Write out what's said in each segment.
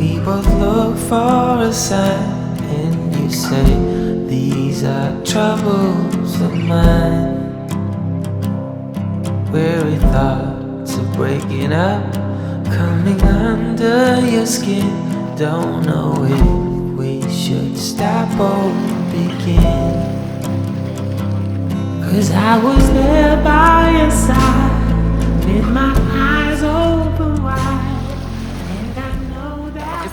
We both look for a sign, and you say these are troubles of mine. Weary thoughts of breaking up, coming under your skin. Don't know if we should stop or begin. 'Cause I was there by your side, with my eyes open wide, and I know that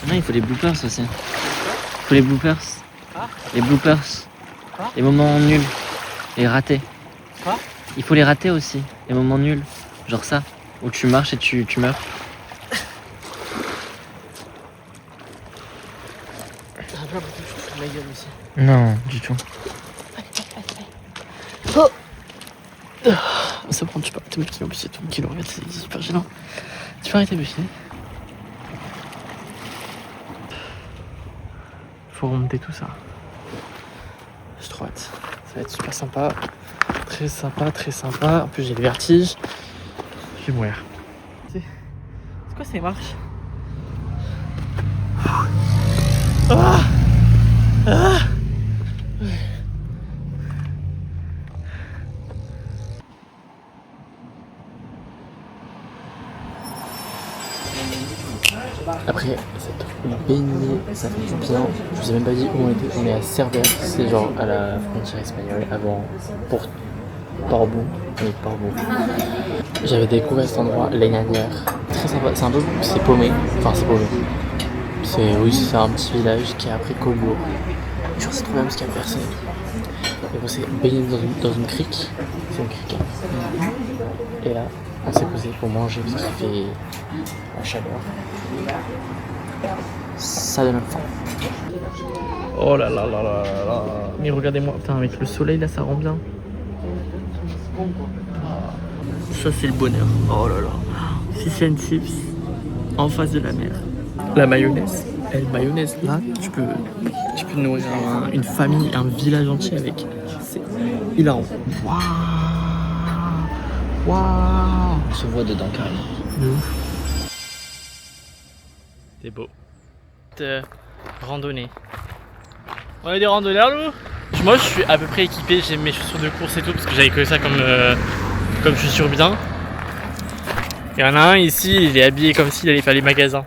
Non, il faut les bloopers aussi. Il faut les bloopers. Les bloopers. Les moments nuls. Les ratés. Quoi? Il faut les rater aussi. Les moments nuls. Genre ça. Où tu marches et tu meurs. Ma gueule aussi. Non, du tout. C'est bon, tu peux arrêter de me filmer, en plus c'est tout qui le regarde, c'est super gênant. Tu peux arrêter de me filmer. Faut remonter tout ça. J'ai trop hâte. Ça va être super sympa. Très sympa, très sympa. En plus j'ai le vertige. Je vais mourir. C'est quoi ces marches? Ah ah. Après cette baignée, ça fait du bien. Je vous ai même pas dit où on était. On est à Cervera, c'est genre à la frontière espagnole, avant Portbou. Oui, Portbou. J'avais découvert cet endroit l'année dernière. Très sympa. C'est un peu, c'est paumé. Enfin, c'est paumé. C'est un petit village qui est après Cobourg. Genre, c'est trop bien parce qu'il y a personne. Et on s'est baigné dans une crique. C'est une crique. Hein. Et là, on s'est posé pour manger parce qu'il fait la chaleur. Ça donne faim. Oh là là là là là. Mais regardez-moi, putain, avec le soleil là, ça rend bien. Ça, c'est le bonheur. Oh là là. Fish and chips en face de la mer. La mayonnaise. Et la mayonnaise, là, tu peux nourrir une famille, un village entier avec. C'est hilarant. Waouh. Waouh. On se voit dedans carrément. C'est beau. Randonnée. On est des randonneurs, nous. Moi, je suis à peu près équipé. J'ai mes chaussures de course et tout parce que j'avais que ça comme chaussures bien. Il y en a un ici, il est habillé comme s'il allait faire les magasins.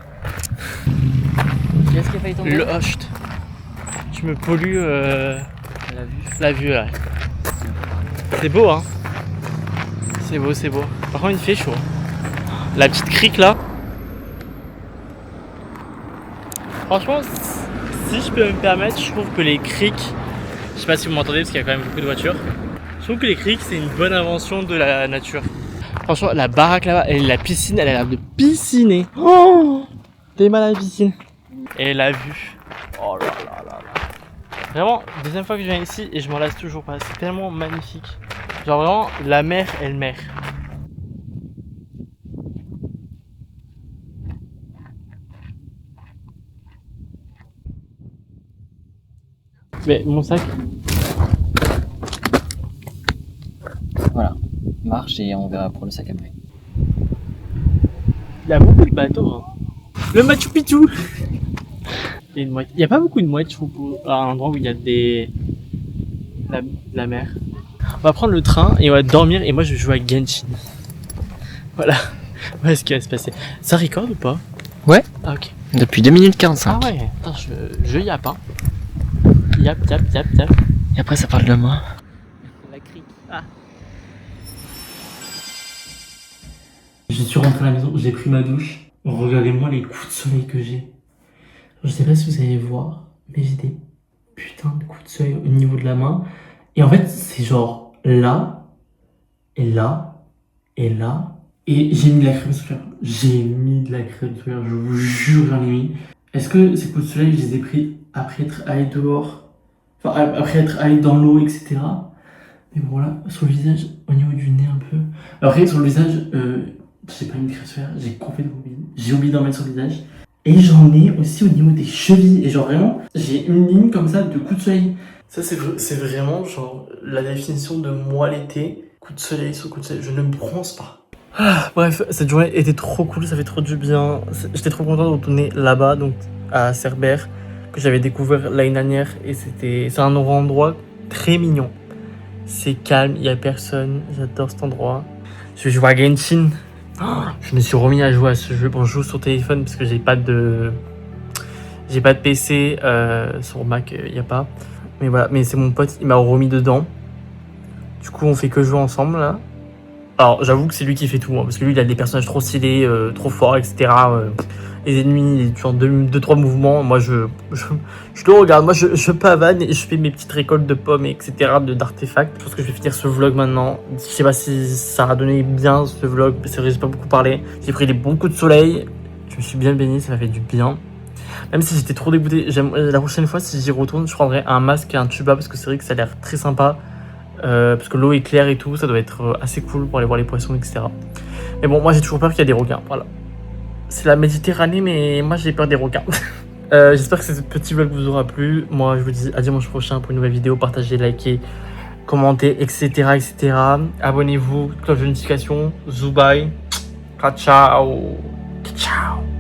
Qu'est-ce qui a failli tomber? Le host. Je me pollue la vue là. C'est beau, hein. C'est beau, c'est beau. Par contre, il fait chaud. La petite crique là. Franchement, si je peux me permettre, je trouve que les criques, je sais pas si vous m'entendez parce qu'il y a quand même beaucoup de voitures. Je trouve que les criques, c'est une bonne invention de la nature. Franchement, la baraque là-bas et la piscine, elle a l'air de pisciner. Oh, t'es mal à la piscine. Et la vue. Oh là là là là. Vraiment, deuxième fois que je viens ici et je m'en lasse toujours pas. C'est tellement magnifique. Genre vraiment, la mer est le mer. Mais mon sac. Voilà. Marche et on verra pour le sac après. Il y a beaucoup de bateaux. Hein. Le Machu Picchu. Il n'y a pas beaucoup de mouettes, je trouve, à un endroit où il y a la mer. On va prendre le train et on va dormir et moi je vais jouer à Genshin. Voilà. Voilà ce qui va se passer. Ça record ou pas? Ouais. Ah ok. Depuis 2 minutes 45. Ah ouais. Attends, je yappe hein. Yap. Et après ça parle de moi. La crique. Ah. Je suis rentré à la maison, j'ai pris ma douche. Regardez-moi les coups de soleil que j'ai. Je sais pas si vous allez voir, mais j'ai des putains de coups de soleil au niveau de la main. Et en fait, c'est genre là, et là, et là. Et j'ai mis de la crème solaire. J'ai mis de la crème solaire, je vous jure, j'en ai mis. Est-ce que ces coups de soleil, je les ai pris après être allé dehors? Enfin, après être allé dans l'eau, etc. Mais bon, là, sur le visage, au niveau du nez un peu. Après, sur le visage, j'ai pas mis de crème solaire, j'ai complètement oublié. J'ai oublié d'en mettre sur le visage. Et j'en ai aussi au niveau des chevilles. Et genre vraiment, j'ai une ligne comme ça de coups de soleil. Ça, c'est vraiment genre la définition de moi l'été. Coup de soleil sur coup de soleil. Je ne bronze pas. Bref, cette journée était trop cool, ça fait trop du bien. J'étais trop content de retourner là-bas, donc à Cerbère, que j'avais découvert l'année dernière. Et c'est un endroit très mignon. C'est calme, il n'y a personne. J'adore cet endroit. Je vais jouer à Genshin. Je me suis remis à jouer à ce jeu. Bon, je joue sur téléphone parce que j'ai pas de PC. Sur Mac, il n'y a pas. Mais voilà, mais c'est mon pote, il m'a remis dedans. Du coup, on fait que jouer ensemble là. Alors, j'avoue que c'est lui qui fait tout, hein, parce que lui, il a des personnages trop stylés, trop forts, etc. Les ennemis, il tue en 2-3 mouvements. Moi, je le regarde. Moi, je pavane et je fais mes petites récoltes de pommes, etc., d'artefacts. Je pense que je vais finir ce vlog maintenant. Je sais pas si ça a donné bien ce vlog. C'est vrai, j'ai pas beaucoup parlé. J'ai pris des bons coups de soleil. Je me suis bien baigné, ça m'a fait du bien. Même si j'étais trop dégoûté. La prochaine fois, si j'y retourne, je prendrai un masque et un tuba, parce que c'est vrai que ça a l'air très sympa. Parce que l'eau est claire et tout, ça doit être assez cool pour aller voir les poissons, etc. Mais bon, moi j'ai toujours peur qu'il y a des requins, voilà. C'est la Méditerranée, mais moi j'ai peur des requins. J'espère que ce petit vlog vous aura plu. Moi je vous dis à dimanche prochain pour une nouvelle vidéo. Partagez, likez, commentez, etc. etc. Abonnez-vous, cloche de notification. Zubai. Ciao. Ciao.